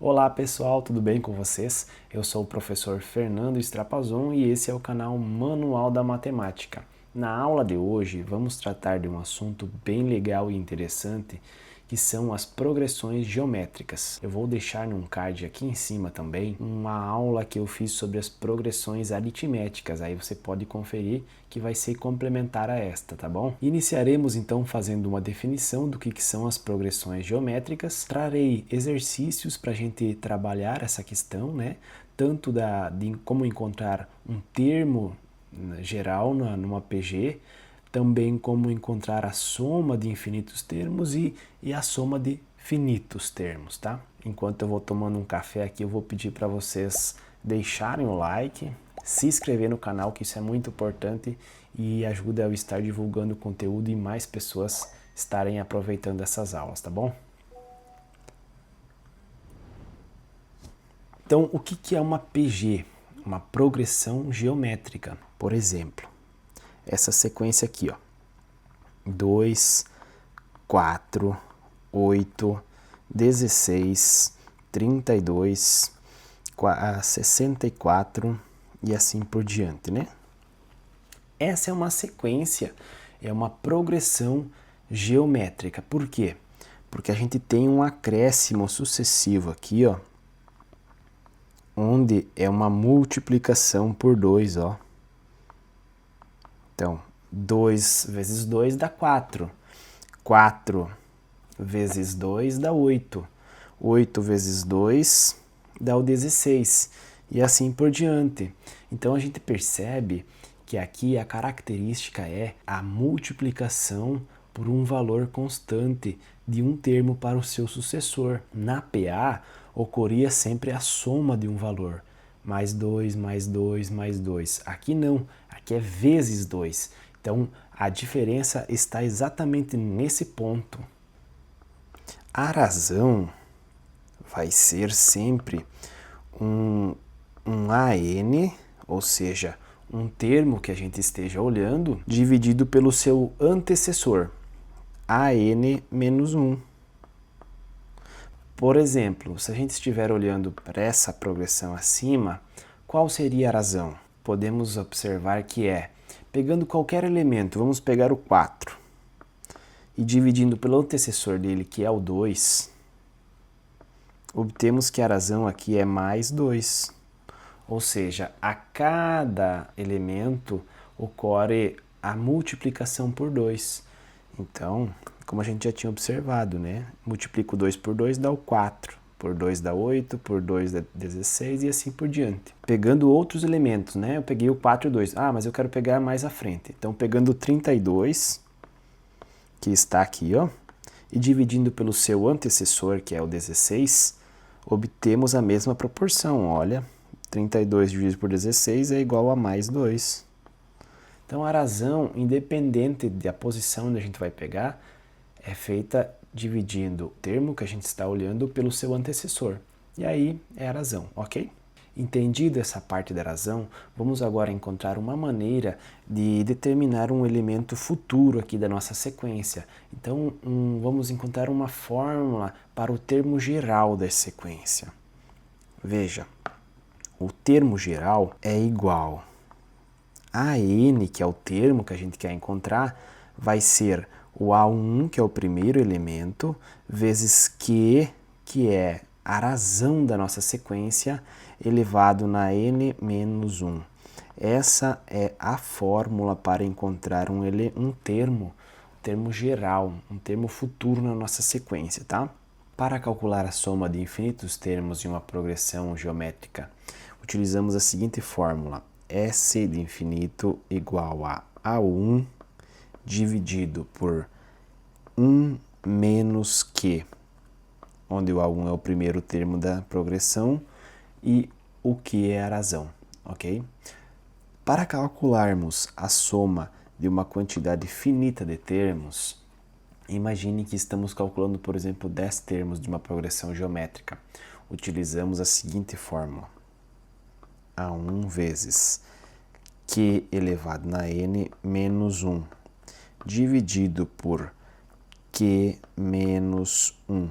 Olá pessoal, tudo bem com vocês? Eu sou o professor Fernando Strapazon e esse é o canal Manual da Matemática. Na aula de hoje vamos tratar de um assunto bem legal e interessante, que são as progressões geométricas. Eu vou deixar num card aqui em cima também uma aula que eu fiz sobre as progressões aritméticas, aí você pode conferir que vai ser complementar a esta, tá bom? Iniciaremos então fazendo uma definição do que são as progressões geométricas. Trarei exercícios para a gente trabalhar essa questão, né? Tanto de como encontrar um termo geral numa PG, também como encontrar a soma de infinitos termos e a soma de finitos termos, tá? Enquanto eu vou tomando um café aqui, eu vou pedir para vocês deixarem o like, se inscrever no canal, que isso é muito importante e ajuda eu estar divulgando o conteúdo e mais pessoas estarem aproveitando essas aulas, tá bom? Então, o que é uma PG? Uma progressão geométrica. Por exemplo, essa sequência aqui, ó. 2, 4, 8, 16, 32, 64 e assim por diante, né? Essa é uma sequência, é uma progressão geométrica. Por quê? Porque a gente tem um acréscimo sucessivo aqui, ó, onde é uma multiplicação por 2, ó. Então, 2 vezes 2 dá 4. 4 vezes 2 dá 8. 8 vezes 2 dá o 16. E assim por diante. Então, a gente percebe que aqui a característica é a multiplicação por um valor constante de um termo para o seu sucessor. Na PA, ocorria sempre a soma de um valor. Mais 2, mais 2, mais 2. Aqui não, aqui é vezes 2. Então, a diferença está exatamente nesse ponto. A razão vai ser sempre um AN, ou seja, um termo que a gente esteja olhando, dividido pelo seu antecessor, AN menos 1. Por exemplo, se a gente estiver olhando para essa progressão acima, qual seria a razão? Podemos observar que é, pegando qualquer elemento, vamos pegar o 4, e dividindo pelo antecessor dele, que é o 2, obtemos que a razão aqui é mais 2. Ou seja, a cada elemento ocorre a multiplicação por 2. Então, como a gente já tinha observado, né? Multiplico 2 por 2 dá o 4, por 2 dá 8, por 2 dá 16 e assim por diante. Pegando outros elementos, né? Eu peguei o 4 e o 2. Ah, mas eu quero pegar mais à frente. Então, pegando o 32, que está aqui, ó, e dividindo pelo seu antecessor, que é o 16, obtemos a mesma proporção, olha. 32 dividido por 16 é igual a mais 2. Então, a razão, independente da posição onde a gente vai pegar, é feita dividindo o termo que a gente está olhando pelo seu antecessor. E aí é a razão, ok? Entendida essa parte da razão, vamos agora encontrar uma maneira de determinar um elemento futuro aqui da nossa sequência. Então, vamos encontrar uma fórmula para o termo geral da sequência. Veja, o termo geral é igual a n, que é o termo que a gente quer encontrar, vai ser o A1, que é o primeiro elemento, vezes Q, que é a razão da nossa sequência, elevado na n menos 1. Essa é a fórmula para encontrar um termo geral, um termo futuro na nossa sequência, tá? Para calcular a soma de infinitos termos de uma progressão geométrica, utilizamos a seguinte fórmula: S de infinito igual a A1 dividido por 1 menos Q, onde o A1 é o primeiro termo da progressão e o Q é a razão, ok? Para calcularmos a soma de uma quantidade finita de termos, imagine que estamos calculando, por exemplo, 10 termos de uma progressão geométrica. Utilizamos a seguinte fórmula: A1 vezes Q elevado na n menos 1, dividido por Q menos 1.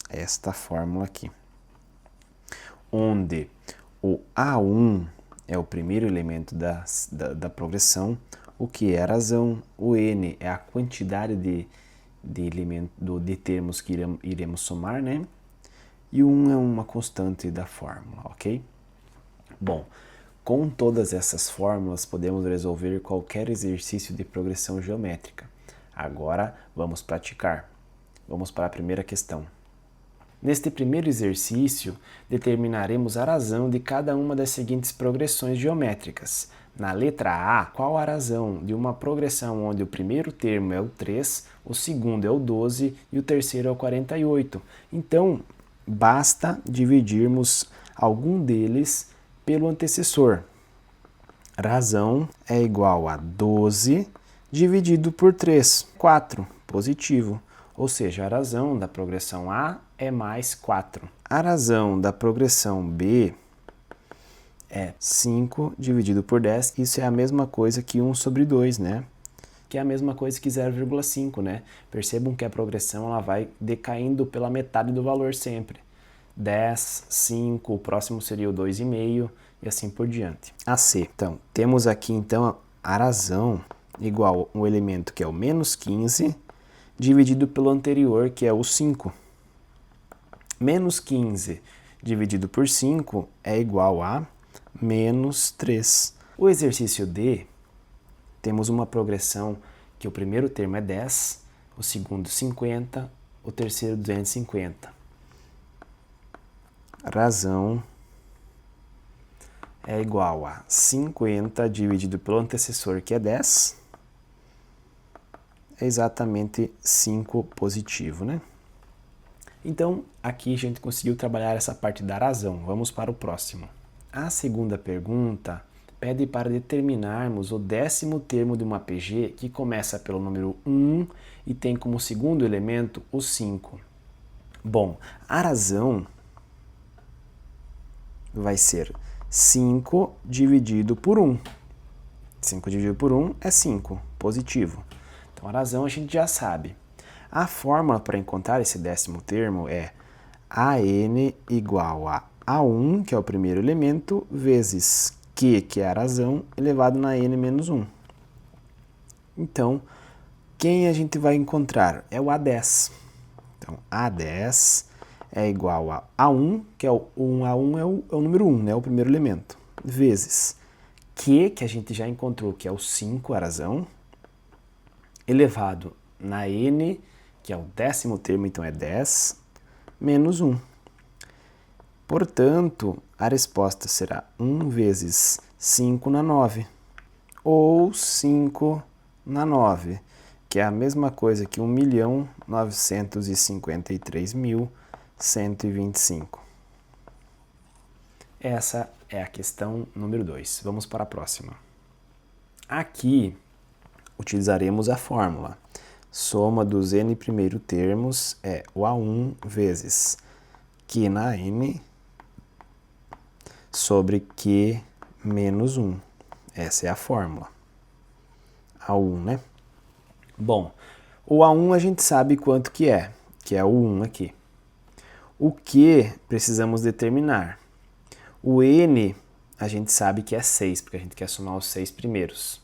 Esta fórmula aqui. onde o A1 é o primeiro elemento da progressão, o Q é a razão, o N é a quantidade de termos que iremos somar, né? E o 1 é uma constante da fórmula, ok? Bom, com todas essas fórmulas podemos resolver qualquer exercício de progressão geométrica. Agora vamos praticar. Vamos para a primeira questão. Neste primeiro exercício, determinaremos a razão de cada uma das seguintes progressões geométricas. Na letra A, qual a razão de uma progressão onde o primeiro termo é o 3, o segundo é o 12 e o terceiro é o 48? Então, basta dividirmos algum deles pelo antecessor. Razão é igual a 12 dividido por 3, 4, positivo. Ou seja, a razão da progressão A é mais 4. A razão da progressão B é 5 dividido por 10. Isso é a mesma coisa que 1 sobre 2, né? Que é a mesma coisa que 0,5, né? Percebam que a progressão ela vai decaindo pela metade do valor sempre. 10, 5, o próximo seria o 2,5 e assim por diante. AC. Então, temos aqui então a razão igual a um elemento que é o menos 15 dividido pelo anterior, que é o 5. Menos 15 dividido por 5 é igual a menos 3. O exercício D, temos uma progressão que o primeiro termo é 10, o segundo 50, o terceiro 250. A razão é igual a 50 dividido pelo antecessor, que é 10, é exatamente 5 positivo, né? Então, aqui a gente conseguiu trabalhar essa parte da razão. Vamos para o próximo. A segunda pergunta pede para determinarmos o 10º termo de uma PG que começa pelo número 1 e tem como segundo elemento o 5. Bom, a razão vai ser 5 dividido por 1. 5 dividido por 1 é 5, positivo. Então, a razão a gente já sabe. A fórmula para encontrar esse 10º termo é AN igual a A1, que é o primeiro elemento, vezes Q, que é a razão, elevado na N menos 1. Então, quem a gente vai encontrar? É o A10. Então, A10 é igual a A1, que é o A1 é o número 1, né, o primeiro elemento, vezes Q, que a gente já encontrou, que é o 5, a razão, elevado na N, que é o 10º termo, então é 10, menos 1. Portanto, a resposta será 1 vezes 5 na 9, ou 5 na 9, que é a mesma coisa que 1.953.125. Essa é a questão número 2. Vamos para a próxima. Aqui, utilizaremos a fórmula. Soma dos n primeiro termos é o A1 vezes Q na N sobre Q menos 1. Essa é a fórmula. A1, né? Bom, o A1 a gente sabe quanto que é o 1 aqui. O Q precisamos determinar. O N a gente sabe que é 6, porque a gente quer somar os 6 primeiros.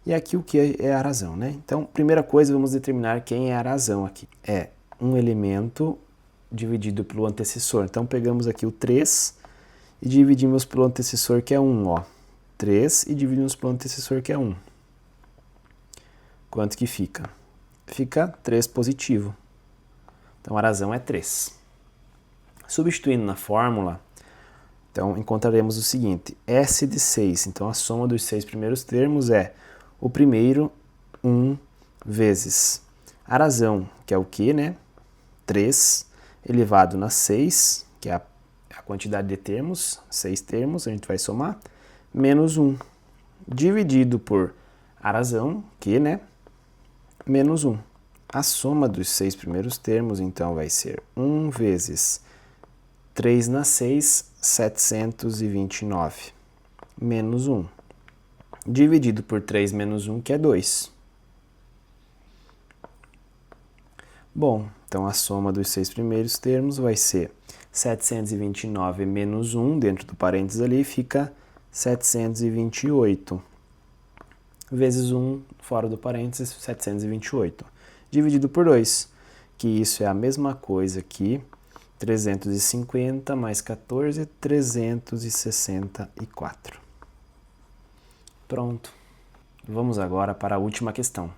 E aqui o que é a razão, né? Então, primeira coisa, vamos determinar quem é a razão aqui. É um elemento dividido pelo antecessor. Então, pegamos aqui o 3 e dividimos pelo antecessor, que é 1, ó. 3 e dividimos pelo antecessor, que é 1. Quanto que fica? Fica 3 positivo. Então, a razão é 3. Substituindo na fórmula, então, encontraremos o seguinte, S de 6. Então, a soma dos 6 primeiros termos é o primeiro, 1, vezes a razão, que é o Q, né? 3, elevado na 6, que é a quantidade de termos, 6 termos, a gente vai somar, menos 1, dividido por a razão, Q, né? Menos 1. A soma dos 6 primeiros termos, então, vai ser 1 vezes 3 na 6, 729, menos 1. Dividido por 3 menos 1, que é 2. Bom, então a soma dos 6 primeiros termos vai ser 729 menos 1, dentro do parênteses ali, fica 728. Vezes 1, fora do parênteses, 728. Dividido por 2, que isso é a mesma coisa que 350 mais 14, 364. Pronto. Vamos agora para a última questão.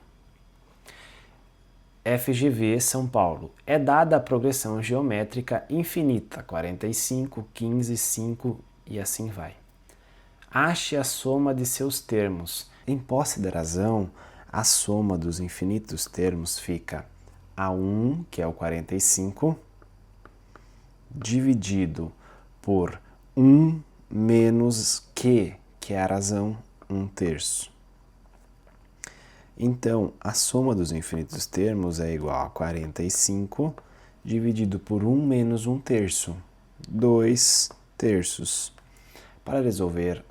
FGV São Paulo. É dada a progressão geométrica infinita, 45, 15, 5 e assim vai. Ache a soma de seus termos. Em posse da razão, a soma dos infinitos termos fica A1, que é o 45, dividido por 1 menos Q, que é a razão 1/3. Então, a soma dos infinitos termos é igual a 45 dividido por 1 menos 1/3, 2/3. Para resolver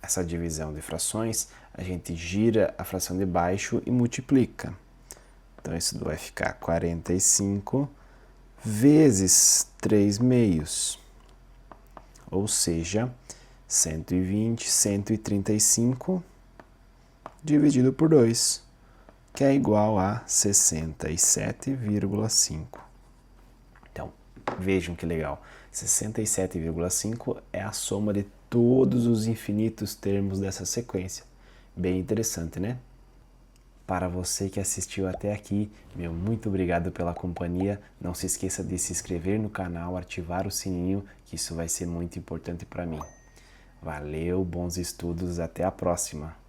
essa divisão de frações, a gente gira a fração de baixo e multiplica. Então, isso vai ficar 45 vezes 3/2, ou seja, 120, 135 dividido por 2, que é igual a 67,5. Então, vejam que legal. 67,5 é a soma de todos os infinitos termos dessa sequência. Bem interessante, né? Para você que assistiu até aqui, meu muito obrigado pela companhia. Não se esqueça de se inscrever no canal, ativar o sininho, que isso vai ser muito importante para mim. Valeu, bons estudos, até a próxima!